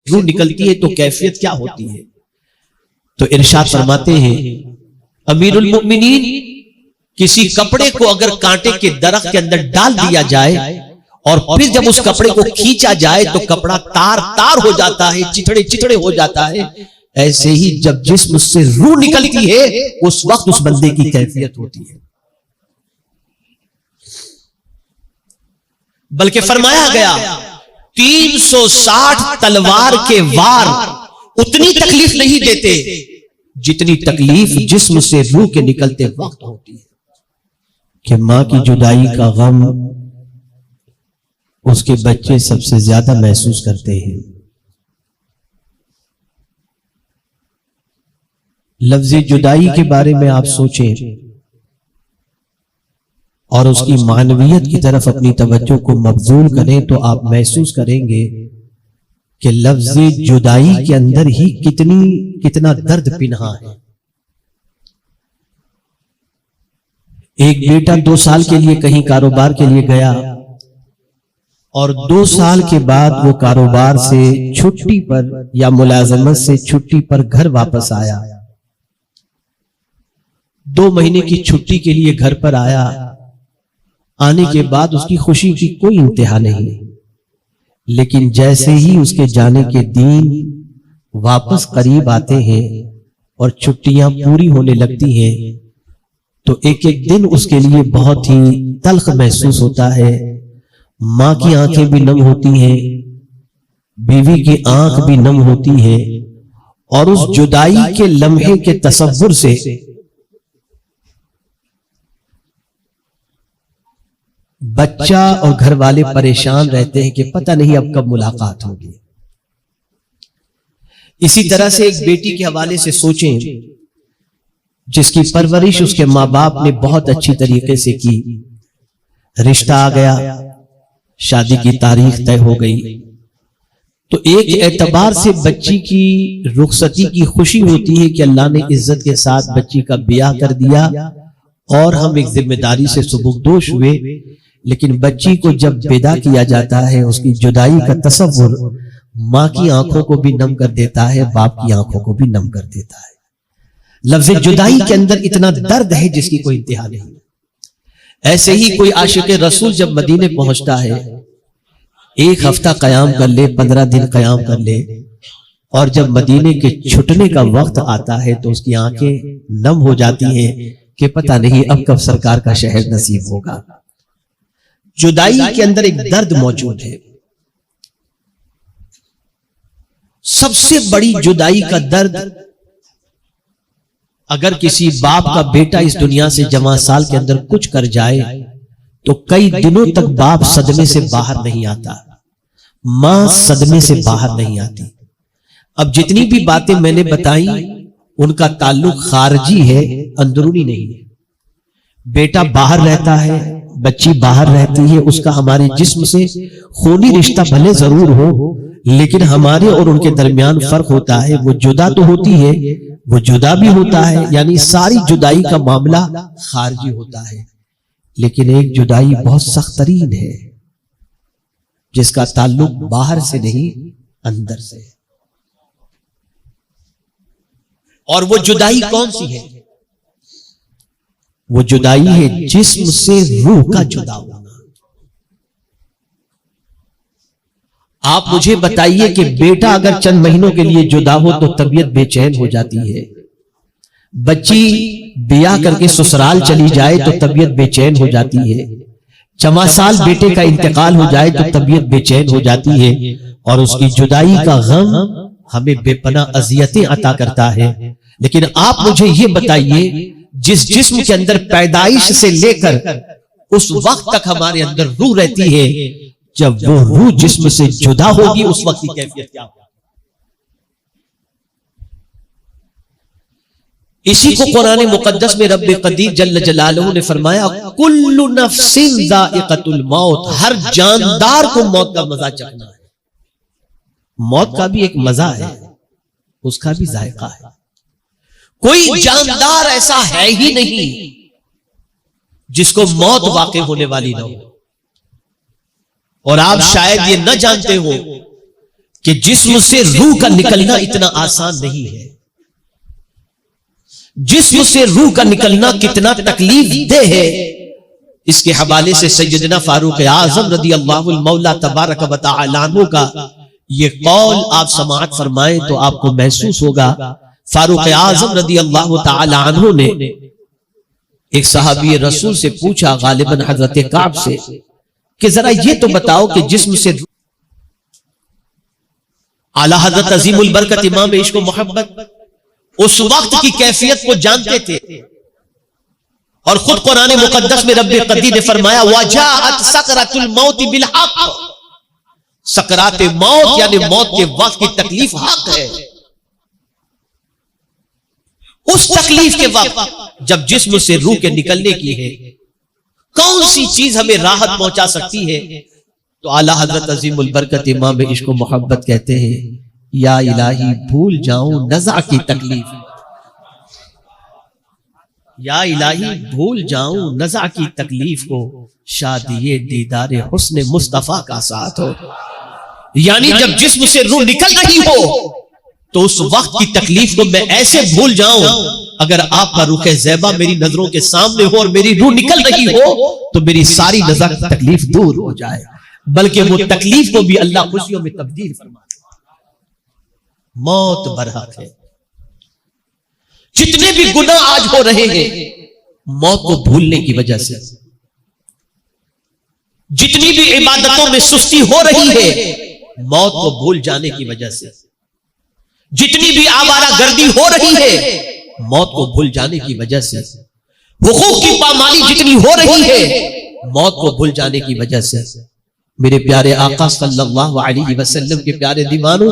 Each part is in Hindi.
रूह निकलती है तो कैफियत क्या होती है। तो इरशाद फरमाते हैं अमीरुल मोमिनीन, किसी कपड़े को अगर कांटे के दरख्त के अंदर डाल दिया जाए और फिर जब उस कपड़े को खींचा जाए तो कपड़ा तार तार हो जाता है, चिथड़े चिथड़े हो जाता है, ऐसे ही जब जिस्म से रूह निकलती है उस वक्त उस बंदे की कैफियत होती है। बल्कि फरमाया गया 360 तलवार के वार उतनी तकलीफ नहीं देते जितनी तकलीफ जिस्म से रूह के निकलते वक्त होती है। कि मां की जुदाई का गम उसके बच्चे सबसे ज्यादा महसूस करते हैं। लफ्ज़ जुदाई के बारे में आप सोचें और उसकी मानवियत की तरफ अपनी तवज्जो को मबजूल करें तो आप महसूस करेंगे कि लफ्ज़ जुदाई के अंदर ही कितना दर्द पिन्हा है। एक बेटा 2 साल के लिए कहीं कारोबार के लिए गया और 2 साल के बाद वो कारोबार से छुट्टी पर या मुलाजमत से छुट्टी पर घर वापस आया। 2 महीने की छुट्टी के लिए घर पर आया। आने के बाद उसकी खुशी की कोई इंतहा नहीं, लेकिन जैसे ही उसके जाने के दिन वापस करीब आते हैं और छुट्टियां पूरी होने लगती हैं तो एक एक दिन उसके लिए बहुत ही तल्ख महसूस होता है। मां की आंखें भी नम होती हैं, बीवी की आंख भी नम होती है और उस जुदाई के लम्हे के तसव्वुर से बच्चा और घर वाले परेशान रहते हैं कि पता नहीं अब कब मुलाकात होगी। इसी तरह से एक बेटी के हवाले से सोचें जिसकी परवरिश उसके माँ बाप ने बहुत अच्छी तरीके से की। रिश्ता आ गया, शादी की तारीख तय हो गई तो एक एतबार से बच्ची की रुखसती की खुशी होती है कि अल्लाह ने इज्जत के साथ बच्ची का ब्याह कर दिया और हम एक जिम्मेदारी से सुबुकदोश हुए। लेकिन बच्ची को जब विदा किया जाता है उसकी जुदाई का तसव्वुर मां की आंखों को भी नम कर देता है, बाप की आंखों को भी नम कर देता है। लफ्ज़ जुदाई के अंदर इतना दर्द है जिसकी कोई इंतहा नहीं। ऐसे ही कोई आशिक रसूल जब मदीने पहुंचता है 1 हफ्ता कयाम कर ले, 15 दिन कयाम कर ले और जब मदीने के छुटने का वक्त आता है तो उसकी आंखें नम हो जाती हैं कि पता नहीं अब कब सरकार का शहर नसीब होगा। जुदाई के अंदर एक दर्द मौजूद है। सबसे बड़ी जुदाई का दर्द, अगर किसी बाप का बेटा इस दुनिया से जवां साल के अंदर कुछ कर जाए तो कई दिनों तक बाप सदमे से बाहर नहीं आता, मां सदमे से बाहर नहीं आती। अब जितनी भी बातें मैंने बताई उनका ताल्लुक खारजी है, अंदरूनी नहीं है। बेटा बाहर रहता है, बच्ची बाहर रहती है, उसका हमारे जिस्म से खूनी रिश्ता भले जरूर हो लेकिन हमारे और उनके दरमियान फर्क होता है। वो जुदा तो होती है, वो जुदा भी होता है, यानी सारी जुदाई का मामला खारजी होता है। लेकिन एक जुदाई बहुत सख्त तरीन है जिसका ताल्लुक बाहर से नहीं अंदर से। और वो जुदाई कौन सी है? वो जुदाई है जिस्म से रूह का जुदा होना। आप मुझे बताइए कि बेटा अगर चंद महीनों के लिए जुदा हो तो तबीयत बेचैन हो जाती है, बच्ची ब्याह करके ससुराल चली जाए तो तबीयत बेचैन हो जाती है, 4 साल बेटे का इंतकाल हो जाए तो तबीयत बेचैन हो जाती है और उसकी जुदाई का गम हमें बेपनाह अजियतें अता करता है। लेकिन आप मुझे ये बताइए जिस जिस्म के अंदर पैदाइश से लेकर उस वक्त तक हमारे अंदर रूह रहती है, जब वो रूह जिस्म से जुदा होगी उस वक्त की कैफियत क्या होगी? इसी को कुरान मुकद्दस में रब्बे कदीर जल्ल जलालहू ने फरमाया कुल्लु नफ्सिन ज़ाइक़तुल मौत, हर जानदार को मौत का मजा चखना है। मौत का भी एक मजा है, उसका भी जायका है। कोई जानदार ऐसा है ही नहीं जिसको मौत वाक़ई होने वाली ना हो। और आप शायद ये न जानते हो कि जिस्म से रूह का निकलना इतना आसान नहीं है। जिस्म से रूह का निकलना कितना तकलीफ दे है, इसके हवाले से सैयदना फारूक आजम रदी अल्लाहुल मौला तबारक व तआला अन्हु का ये कौल आप समाअत फरमाएं तो आपको महसूस होगा। फारूक आजम रदी अल्लाह तआला अन्हु ने एक सहाबी रसूल से पूछा, गालिबन हजरत काब से, कि जरा ये तो बताओ कि जिस्म से आला हजरत अजीमुल बरकत इमाम इश्क व मोहब्बत उस वक्त की कैफियत को जानते थे और खुद कुरान मुकद्दस में रब्बे कदीर ने फरमाया, वजाअत सकरातुल मौत बिल हक, सकरात मौत यानी मौत के वक्त की तकलीफ हक है। उस तकलीफ के वक्त जब जिस्म से रूह के निकलने की है, कौन सी चीज हमें राहत पहुंचा सकती है? तो आला हजरत अजीमुल बरकत इमाम इश्क व मोहब्बत कहते हैं, या इलाही भूल जाऊं नज़ा की तकलीफ, या इलाही भूल जाऊं नज़ा की तकलीफ को, शादी दीदार हुस्न मुस्तफा का साथ हो। यानी जब जिस्म से रूह निकल रही हो तो उस वक्त की तकलीफ को मैं ऐसे भूल जाऊं, अगर आपका रुख ज़ैबा मेरी नजरों के सामने हो और मेरी रूह निकल रही हो तो मेरी सारी नजर तकलीफ दूर हो जाए, बल्कि वो तकलीफ को भी अल्लाह खुशियों में तब्दील फरमा दे। मौत बरहक है। जितने भी गुनाह आज हो रहे हैं मौत को भूलने की वजह से, जितनी भी इबादतों में सुस्ती हो रही है मौत को भूल जाने की वजह से, जितनी भी आवारा गर्दी हो रही है मौत को भूल जाने की वजह से, हुकूक की पामाली जितनी हो रही है मौत को भूल जाने की वजह से। मेरे प्यारे आका सल्लल्लाहु अलैहि वसल्लम के प्यारे दीवानों,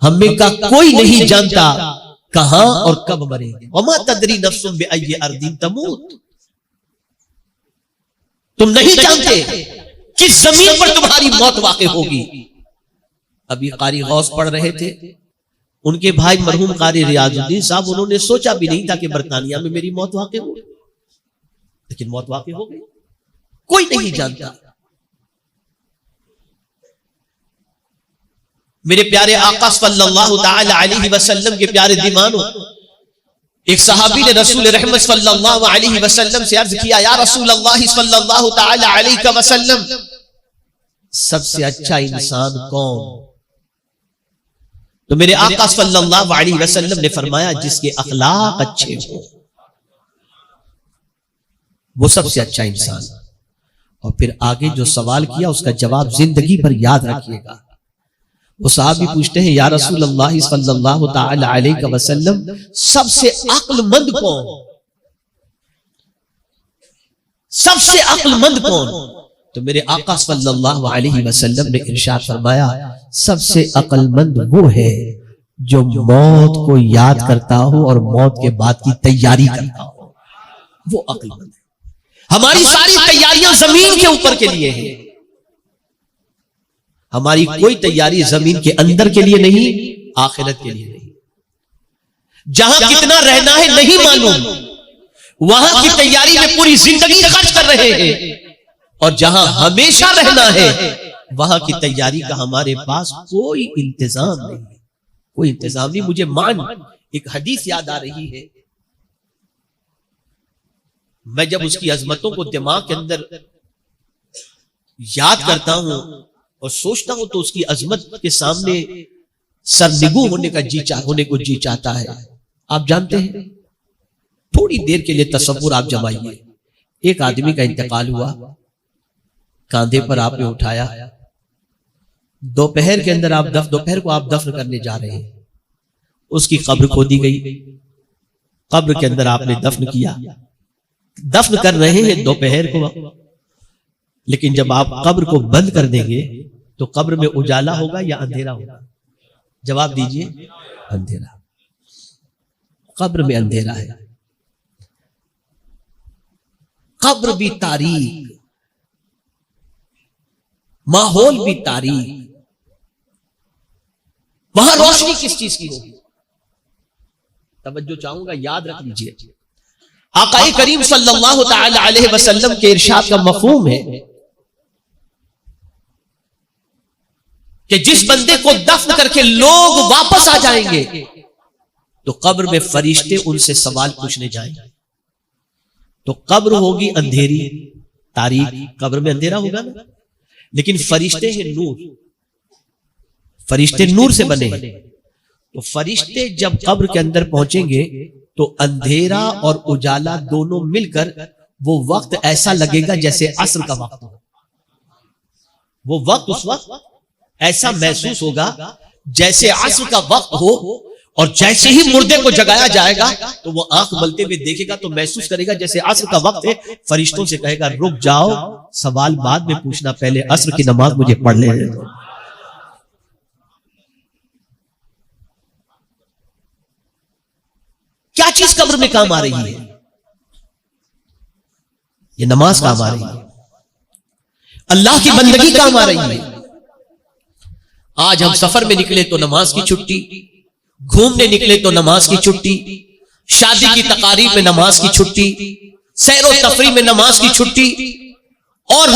हमें का कोई नहीं जानता कहां और कब मरेंगे। वमा तदरी नफ्सुम बिअय्यि अर्दिन तमूत, तुम नहीं जानते किस जमीन पर तुम्हारी मौत वाक़ई होगी। अभी कारी गौस पढ़ रहे थे, उनके भाई मरहूम कारी रियाजुद्दीन साहब, उन्होंने सोचा भी नहीं था कि बरतानिया में मेरी मौत वाक़ई हो, लेकिन मौत वाक़ई हो गई। कोई नहीं जानता। मेरे प्यारे आका सल्लल्लाहु तआला अलैहि वसल्लम के प्यारे दीवानों, एक सहाबी ने रसूल रहमत सल्लल्लाहु अलैहि वसल्लम से अर्ज किया, या रसूल अल्लाह सल्लल्लाहु तआला अलैहि वसल्लम, सबसे अच्छा इंसान कौन? तो मेरे आका सल्लल्लाहु अलैहि वसल्लम ने फरमाया, जिसके अखलाक अच्छे हो वो सबसे अच्छा इंसान। और फिर आगे जो सवाल किया उसका जवाब जिंदगी भर याद रखिएगा। वो साहबी पूछते हैं, या रसूल अल्लाह सल्लल्लाहु तआला अलैहि वसल्लम, सबसे अक्लमंद कौन? सबसे अक्लमंद कौन? तो मेरे आका सल्लल्लाहु अलैहि वसल्लम ने इरशाद फरमाया, सबसे अक्लमंद वो है जो मौत को याद करता हो और मौत के बाद की तैयारी करता हो, वो अक्लमंद है। हमारी सारी तैयारियां जमीन के ऊपर के लिए है, हमारी कोई तैयारी जमीन के अंदर के लिए नहीं, आखिरत के लिए नहीं। जहां कितना रहना है नहीं मालूम, वहां की तैयारी में पूरी जिंदगी खर्च कर रहे हैं, और जहां हमेशा रहना है वहां की तैयारी का हमारे पास कोई इंतजाम नहीं, कोई इंतजाम नहीं। मुझे एक हदीस याद आ रही है, मैं जब उसकी अजमतों को दिमाग के अंदर याद करता हूं और सोचता हूं तो उसकी अजमत के सामने सरनिगू होने को जी चाहता है। आप जानते हैं, थोड़ी देर के लिए तसव्वुर आप जमाइए, एक आदमी का इंतकाल हुआ, कांधे पर आपने उठाया, दोपहर के अंदर दोपहर को आप दफन करने जा रहे हैं, उसकी कब्र खोदी गई, कब्र के अंदर आपने दफन किया, दफन कर रहे हैं दोपहर को, लेकिन जब आप कब्र को बंद कर देंगे तो कब्र में उजाला होगा या अंधेरा होगा? जवाब दीजिए। अंधेरा। कब्र में अंधेरा है, कब्र भी तारीक, माहौल भी तारीक, वहां रोशनी किस चीज की होगी? तवज्जो चाहूंगा, याद रख लीजिए। आकाए करीम सल्लल्लाहु तआला अलैहि वसल्लम के इरशाद का मफहूम है कि जिस बंदे को दफन करके लोग वापस आ जाएंगे तो कब्र में फरिश्ते उनसे सवाल पूछने जाएंगे। तो कब्र होगी अंधेरी तारीख, कब्र में अंधेरा होगा ना, लेकिन फरिश्ते हैं नूर, फरिश्ते नूर से बने हैं। तो फरिश्ते जब कब्र के अंदर पहुंचेंगे तो अंधेरा और उजाला दोनों मिलकर वो वक्त ऐसा लगेगा जैसे अस्र का वक्त हो। वो वक्त उस वक्त ऐसा महसूस होगा जैसे अस्र का वक्त हो, और जैसे ही मुर्दे को जगाया जाएगा तो वो आंख मलते हुए देखेगा तो महसूस करेगा जैसे अस्र का वक्त है। फरिश्तों से कहेगा रुक जाओ, सवाल बाद में पूछना, पहले अस्र की नमाज मुझे पढ़ लेने दो। क्या चीज कब्र में काम आ रही है? ये नमाज काम आ रही है, अल्लाह की बंदगी काम आ रही है। आज हम सफर में निकले तो नमाज की छुट्टी, घूमने निकले तो नमाज की छुट्टी, शादी की तकारीब में नमाज की छुट्टी, सैरो तफरी में नमाज की छुट्टी, और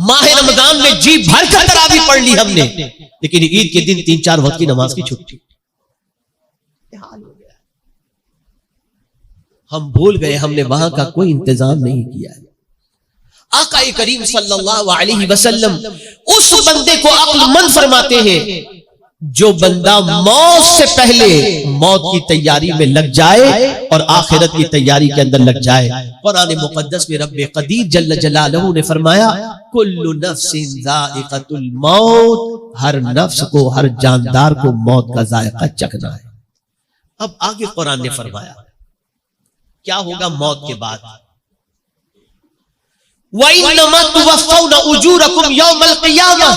माह रमजान में जी भर कर तरावी पढ़ ली हमने, लेकिन ईद के दिन 3-4 वक्त की नमाज की छुट्टी। हाल हो गया, हम भूल गए हमने वहां का कोई इंतजाम नहीं किया है। आका करीम सल्लल्लाहु अलैहि वसल्लम उस बंदे को अक्लमंद फरमाते हैं जो बंदा मौत से पहले मौत की तैयारी में लग जाए और आखिरत की तैयारी के अंदर लग जाए। कुरान मुकद्दस में रब्बे कदीर जल्ल जलालहू ने फरमाया कुल्लु नफ्सिन ज़ाइक़तुल मौत, हर नफ्स को, हर जानदार को मौत का जायका चखना है। अब आगे कुरान ने फरमाया क्या होगा मौत के बाद, वइन्नमा तुवफ़्फ़ौना उजूरकुम यौमल क़ियामह,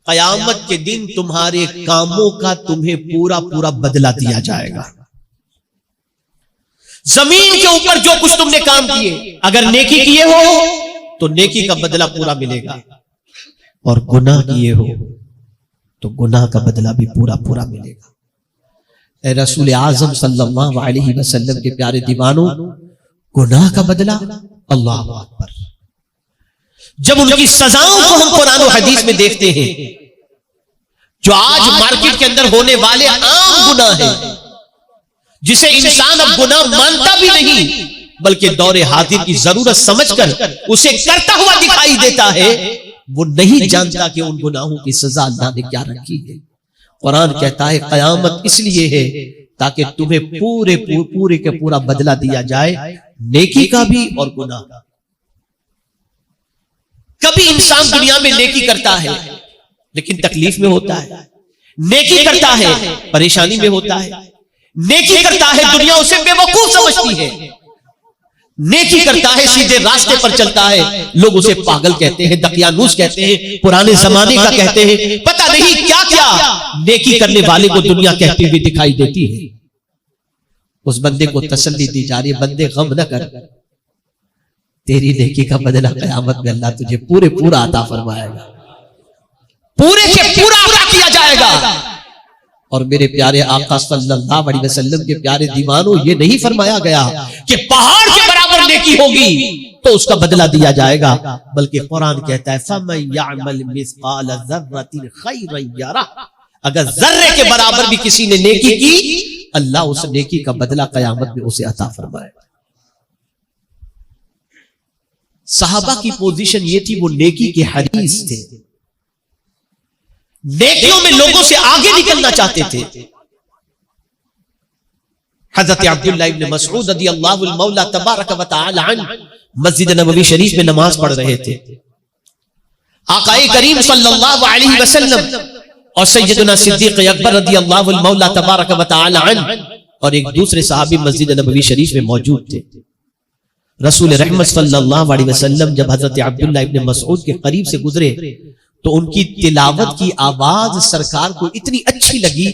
क़यामत के दिन तुम्हारे कामों का तुम्हें पूरा पूरा बदला दिया जाएगा। जमीन के ऊपर जो कुछ तुमने काम किए, अगर नेकी किए हो तो नेकी का बदला पूरा मिलेगा, और गुनाह किए हो तो गुनाह का बदला भी पूरा पूरा मिलेगा। ए रसूल आज़म सल्लल्लाहु अलैहि वसल्लम के प्यारे दीवानों, गुनाह का बदला, अल्लाह अकबर। जब उनकी सजाओं को हम कुरान और हदीस में देखते हैं, जो आज मार्केट के अंदर होने वाले आम गुनाह है, जिसे इंसान अब गुनाह मानता भी नहीं बल्कि दौरे हाजिर की जरूरत समझकर उसे करता हुआ दिखाई देता है, वो नहीं जानता कि उन गुनाहों की सजा अल्लाह ने क्या रखी है। कुरान कहता है कयामत इसलिए है ताकि तुम्हें पूरे के पूरा बदला दिया जाए, नेकी का भी और गुनाह का। कभी इंसान दुनिया में नेकी करता है लेकिन तकलीफ में होता है, नेकी करता है परेशानी में होता है, नेकी करता है दुनिया उसे बेवकूफ समझती है, नेकी करता है सीधे रास्ते पर चलता है, लोग उसे पागल कहते हैं, दकियानूस कहते हैं, पुराने जमाने का कहते हैं, पता नहीं क्या क्या नेकी करने वाले को दुनिया कहती हुई दिखाई देती है। उस बंदे को तसल्ली दी जा रही है, बंदे गम न कर, तेरी नेकी का बदला क़यामत में अल्लाह तुझे पूरे पूरा अता फरमाएगा, पूरे के पूरा अता किया जाएगा। और मेरे प्यारे आका सल्लल्लाहु अलैहि वसल्लम के प्यारे दीवानों, ये नहीं फरमाया गया कि पहाड़ के बराबर नेकी होगी तो उसका बदला दिया जाएगा, बल्कि कुरान कहता है फमन यअमल मिस्काल ज़र्रतिन खैरन यरह, अगर जर्रे के बराबर भी किसी ने नेकी की, अल्लाह उस नेकी का बदला क़यामत में उसे अता फरमाएगा। सहाबा की पोजीशन ये थी, वो नेकी के हरीस थे, नेकियों में लोगों से आगे निकलना चाहते थे। हजरत अब्दुल्लाह इब्न मसऊद रज़ियल्लाहु मौला तबारक व तआला अन्हु मस्जिद नबवी शरीफ में नमाज पढ़ रहे थे। आकाए करीम सल्लल्लाहु अलैहि वसल्लम और सैयदना सिद्दीक अकबर रज़ियल्लाहु मौला तबारक व तआला अन्हु और एक दूसरे सहाबी मस्जिद नबवी शरीफ में मौजूद थे। रसूल रहमत सल्लल्लाहु अलैहि वसल्लम जब हजरत अब्दुल्लाह इब्न मसऊद के करीब से गुजरे तो उनकी तिलावत की आवाज सरकार को इतनी अच्छी लगी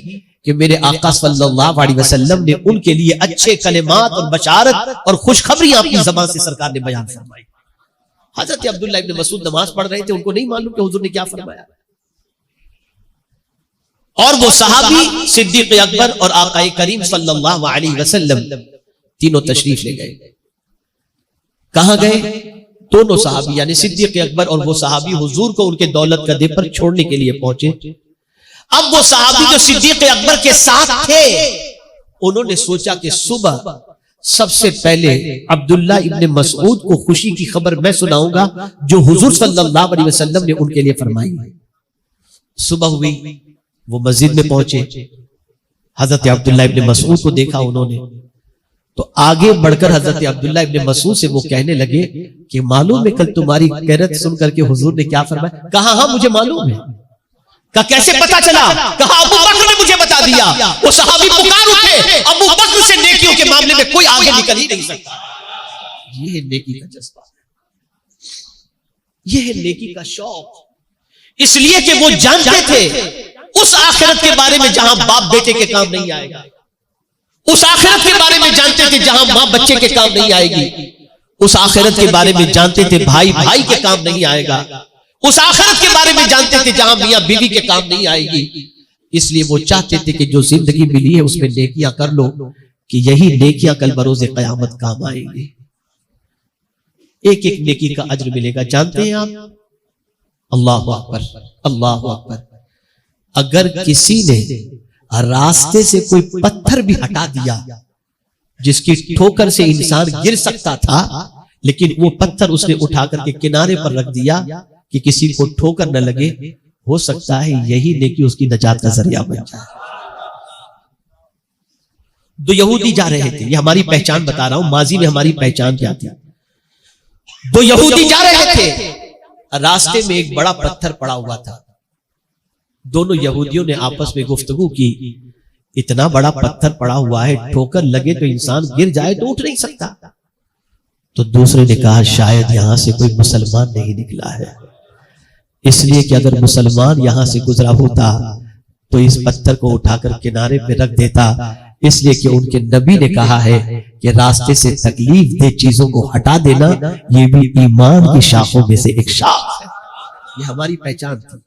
कि मेरे आका सल्लल्लाहु अलैहि वसल्लम ने उनके लिए अच्छे कलिमात और बशारत और खुशखबरी अपनी ज़बान से सरकार ने बयान फरमाई। हजरत अब्दुल्लाह इब्न मसऊद नमाज पढ़ रहे थे, उनको नहीं मालूम कि हुजूर ने क्या फरमाया, और वो सहाबी सिद्दीक अकबर और आका करीम सल्लल्लाहु अलैहि वसल्लम तीनों तशरीफ ले गए। कहां गए दोनों सहाबी यानी सिद्दीक अकबर और वो सहाबी हुजूर को उनके दौलत गदे पर छोड़ने के लिए पहुंचे। अब वो सहाबी जो सिद्दीक अकबर के साथ थे, उन्होंने सोचा कि सुबह सबसे पहले अब्दुल्ला इब्ने मसऊद को खुशी की खबर मैं सुनाऊंगा जो हुजूर सल्लल्लाहु अलैहि वसल्लम ने उनके लिए फरमाई। सुबह हुई, वो मस्जिद में पहुंचे, हजरत अब्दुल्ला इब्ने मसऊद को देखा उन्होंने, तो आगे बढ़कर हजरत अब्दुल्ला इब्ने मसऊद से वो कहने लगे कि मालूम है कल तुम्हारी क़ैरत सुन करके हुजूर ने क्या फरमाया? कहा हाँ मुझे मालूम है। कहा कैसे पता चला? कहा अबू बकर ने मुझे बता दिया। वो सहाबी पुकार उठे, अबू बकर से नेकियों के मामले में कोई आगे निकल ही नहीं सकता। ये है नेकी का जज्बा, ये है नेकी का शौक। इसलिए कि वो जानते थे उस आखिरत के बारे में जहां बाप बेटे के काम नहीं आएगा, उस आखिरत के बारे में जानते थे जहां मां बच्चे के काम नहीं आएगी, उस आखिरत के बारे में जानते थे भाई भाई के काम नहीं आएगा, उस आखिरत के बारे में जानते थे जहां मियां बीवी के काम नहीं आएगी। इसलिए वो चाहते थे कि जो जिंदगी मिली है उसमें नेकियां कर लो कि यही नेकियां कल बरोज़े क़यामत काम आएंगी। एक एक नेकी का अज्र मिलेगा। जानते हैं आप? अल्लाहु अकबर, अल्लाहु अकबर। अगर किसी ने रास्ते से कोई पत्थर भी हटा दिया जिसकी ठोकर से इंसान गिर सकता था, लेकिन वो पत्थर उसने उठा करके किनारे पर रख दिया कि किसी को ठोकर न लगे, हो सकता है यही नेकी उसकी नजात का जरिया बन जाए। दो यहूदी जा रहे थे, ये हमारी पहचान बता रहा हूं, माजी में हमारी पहचान क्या थी। दो यहूदी जा रहे थे, रास्ते में एक बड़ा पत्थर पड़ा हुआ था। दोनों यहूदियों ने आपस में गुफ्तगू की, इतना बड़ा पत्थर पड़ा हुआ है, ठोकर लगे तो इंसान गिर जाए तो उठ नहीं सकता। तो दूसरे ने कहा शायद यहां से कोई मुसलमान नहीं निकला है, इसलिए कि अगर मुसलमान यहां से गुजरा होता तो इस पत्थर को उठाकर किनारे पे रख देता, इसलिए कि उनके नबी ने कहा है कि रास्ते से तकलीफ दे चीजों को हटा देना ये भी ईमान की शाखों में से एक शाख है। ये हमारी पहचान थी।